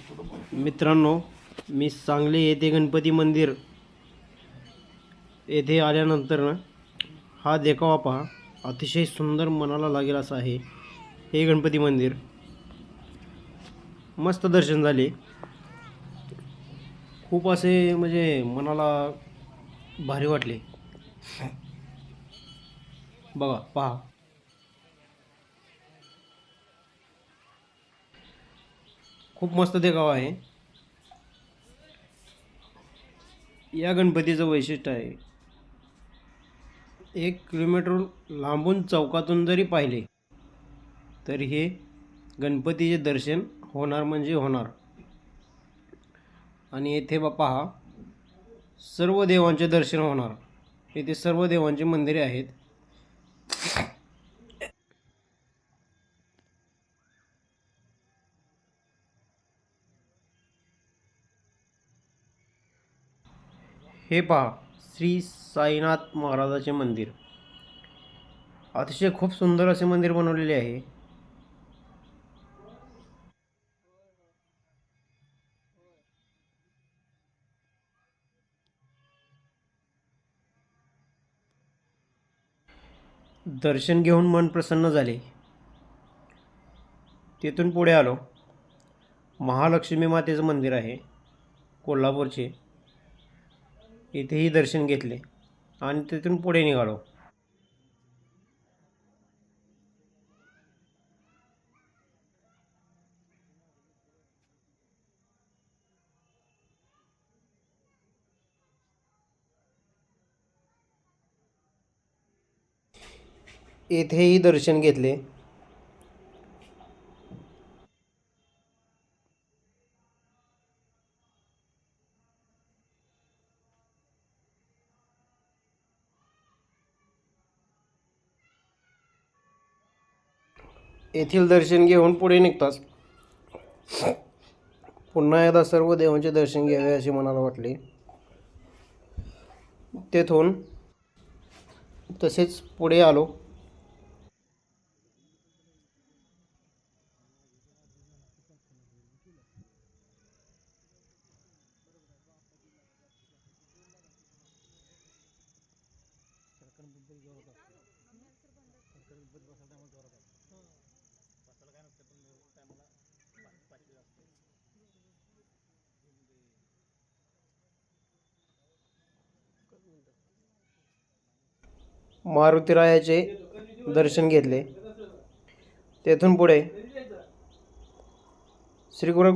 मित्रांनो, मी सांगली येथे गणपती मंदिर येथे आल्यानंतर हा देखावा पहा. अतिशय सुंदर मनाला लागेल असं आहे हे गणपती मंदिर. मस्त दर्शन झाले. खूप असे म्हणजे मनाला भारी वाटले. बघा, पहा. खूप मस्त देखावा आहे. या गणपतीचं वैशिष्ट्य आहे, 1 किलोमीटर लांबून चौकातून जरी पाहिले तर हे गणपतीचे दर्शन होणार म्हणजे होणार. आणि येथे पहा, सर्व देवांचे दर्शन होणार. येथे सर्व देवांची मंदिरे आहेत. हे पहा, श्री साईनाथ महाराजाचे मंदिर. अतिशय खूप सुंदर असे मंदिर बनवलेले आहे. दर्शन घेऊन मन प्रसन्न झाले. तिथून पुढे आलो. महालक्ष्मी मातेचं मंदिर आहे कोल्हापूरचे. इथेही दर्शन घेतले आणि तिथून पुढे निघालो. येथेही दर्शन घेतले. येथील दर्शन घेऊन पुढे निघताच पुन्हा एकदा सर्व देवांचे दर्शन घ्यावे असे मनाला वाटले. तेथून तसेच पुढे आलो. मारुतीरायाचे दर्शन घेतले. तेथून पुढे श्री गुरु